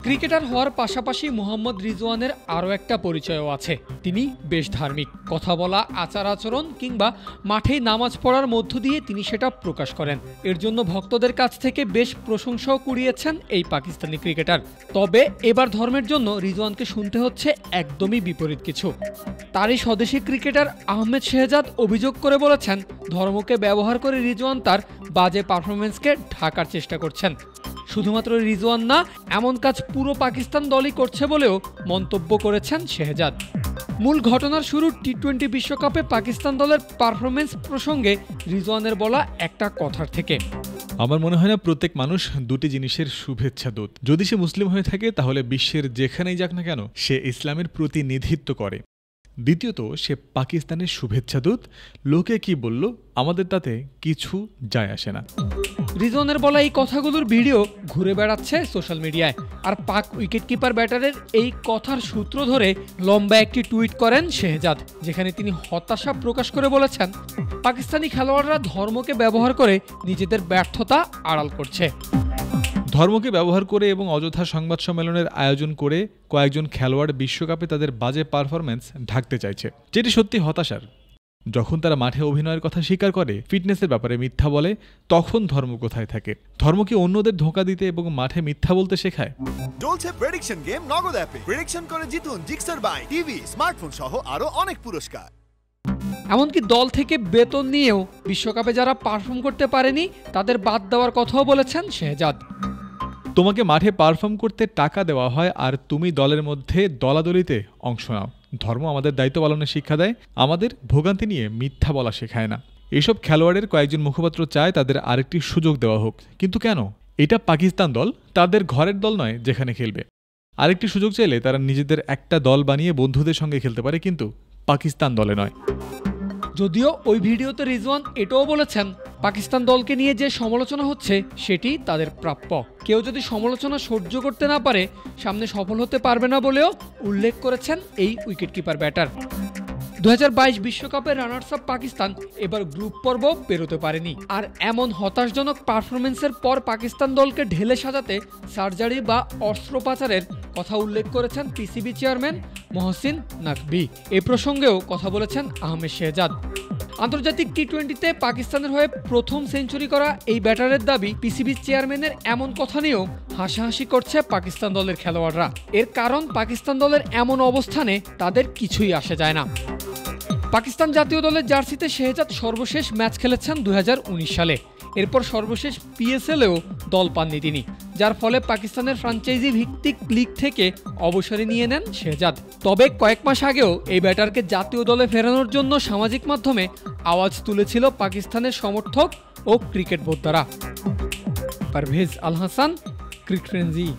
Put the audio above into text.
Cricketer হওয়ার পাশাপাশি মোহাম্মদ রিজওয়ানের আরও একটা পরিচয়ও আছে। তিনি বেশ ধার্মিক। কথা বলা, আচার আচরণ কিংবা মাঠেই নামাজ পড়ার মধ্য দিয়ে তিনি সেটা প্রকাশ করেন। এর জন্য ভক্তদের কাছ থেকে বেশ প্রশংসাও কুড়িয়েছেন এই পাকিস্তানি ক্রিকেটার। তবে এবার ধর্মের জন্য রিজওয়ানকে শুনতে হচ্ছে একদমই বিপরীত কিছু। তারই স্বদেশি ক্রিকেটার আহমেদ শেহজাদ অভিযোগ করে বলেছেন, ধর্মকে ব্যবহার করে রিজওয়ান তার বাজে পারফরমেন্সকে ঢাকার চেষ্টা করছেন। শুধুমাত্র রিজওয়ান না, এমন কাজ পুরো পাকিস্তান দলই করছে বলেও মন্তব্য করেছেন শেহজাদ। মূল ঘটনার শুরু টি-20 বিশ্বকাপে পাকিস্তান দলের পারফরমেন্স প্রসঙ্গে রিজওয়ানের বলা একটা কথার থেকে। আমার মনে হয় না প্রত্যেক মানুষ দুটি জিনিসের শুভেচ্ছা দূত। যদি সে মুসলিম হয়ে থাকে তাহলে বিশ্বের যেখানেই যাক না কেন সে ইসলামের প্রতিনিধিত্ব করে। দ্বিতীয়ত, সে পাকিস্তানের শুভেচ্ছা দূত। লোকে কি বলল আমাদের তাতে কিছু যায় আসে না। রিজওয়ানের বলা এই কথাগুলোর ভিডিও ঘুরে বেড়াচ্ছে সোশ্যাল মিডিয়ায়। আর পাক উইকেটকিপার ব্যাটারের এই কথার সূত্র ধরে লম্বা একটি টুইট করেন শেহজাদ, যেখানে তিনি হতাশা প্রকাশ করে বলেছেন, পাকিস্তানি খেলোয়াড়রা ধর্মকে ব্যবহার করে নিজেদের ব্যর্থতা আড়াল করছে। ধর্মকে ব্যবহার করে এবং অযথা সংবাদ সম্মেলনের আয়োজন করে কয়েকজন খেলোয়াড় বিশ্বকাপে তাদের বাজে পারফরম্যান্স ঢাকতে চাইছে, যেটি সত্যি হতাশার। যখন তারা মাঠে অভিনয়ের কথা স্বীকার করে, ফিটনেসের ব্যাপারে মিথ্যা বলে, তখন ধর্ম কোথায় থাকে? ধর্ম কি অন্যদের ধোঁকা দিতে এবং মাঠে মিথ্যা বলতে শেখায়? চলছে প্রেডিকশন গেম নগদ অ্যাপে। প্রেডিকশন করে জিতুন জিক্সার বাই টিভি, স্মার্টফোন সহ আরো অনেক পুরস্কার। এমনকি দল থেকে বেতন নিয়েও বিশ্বকাপে যারা পারফর্ম করতে পারেনি তাদের বাদ দেওয়ার কথাও বলেছেন শেহজাদ। তোমাকে মাঠে পারফর্ম করতে টাকা দেওয়া হয় আর তুমি দলের মধ্যে দলাদলিতে অংশ নাও। ধর্ম আমাদের দায়িত্ব পালনের শিক্ষা দেয়, আমাদের ভোগান্তি নিয়ে মিথ্যা বলা শেখায় না। এসব খেলোয়াড়ের কয়েকজন মুখপাত্র চায় তাদের আরেকটি সুযোগ দেওয়া হোক, কিন্তু কেন? এটা পাকিস্তান দল, তাদের ঘরের দল নয় যেখানে খেলবে। আরেকটি সুযোগ চাইলে তারা নিজেদের একটা দল বানিয়ে বন্ধুদের সঙ্গে খেলতে পারে, কিন্তু পাকিস্তান দলে নয়। যদিও ওই ভিডিওতে রিজওয়ান এটাও বলেছেন, পাকিস্তান দলকে নিয়ে যে সমালোচনা হচ্ছে সেটি তাদের প্রাপ্য। কেউ যদি সমালোচনা সহ্য করতে না পারে সামনে সফল হতে পারবে না বলেও উল্লেখ করেছেন এই উইকেটকিপার ব্যাটার। 2022 বিশ্বকাপের রানার্স আপ পাকিস্তান এবার গ্রুপ পর্ব পেরোতে পারেনি। আর এমন হতাশজনক পারফরমেন্সের পর পাকিস্তান দলকে ঢেলে সাজাতে সার্জারি বা অস্ত্রোপচারের কথা উল্লেখ করেছেন পিসিবি চেয়ারম্যান মহসিন নাকভি। এ প্রসঙ্গেও কথা বলেছেন আহমেদ শেহজাদ। আন্তর্জাতিক টি-20তে পাকিস্তানের হয়ে প্রথম সেঞ্চুরি করা এই ব্যাটারের দাবি, পিসিবি চেয়ারম্যানের এমন কথা নিয়েও হাসাহাসি করছে পাকিস্তান দলের খেলোয়াড়রা। এর কারণ, পাকিস্তান দলের এমন অবস্থানে তাদের কিছুই আসে যায় না। পাকিস্তান জাতীয় দলের জার্সিতে শেহজাদ সর্বশেষ ম্যাচ খেলেছেন 2019 সালে। এরপর সর্বশেষ পিএসএলেও দল পাননি তিনি, যার ফলে পাকিস্তানের ফ্র্যাঞ্চাইজি ভিত্তিক লিগ থেকে অবসরে নিয়ে নেন শেহজাদ। তবে কয়েক মাস আগেও এই ব্যাটারকে জাতীয় দলে ফেরানোর জন্য সামাজিক মাধ্যমে আওয়াজ তুলেছিল পাকিস্তানের সমর্থক ও cricket বোদ্ধারা। Parvez Al Hasan, cricket frenzy.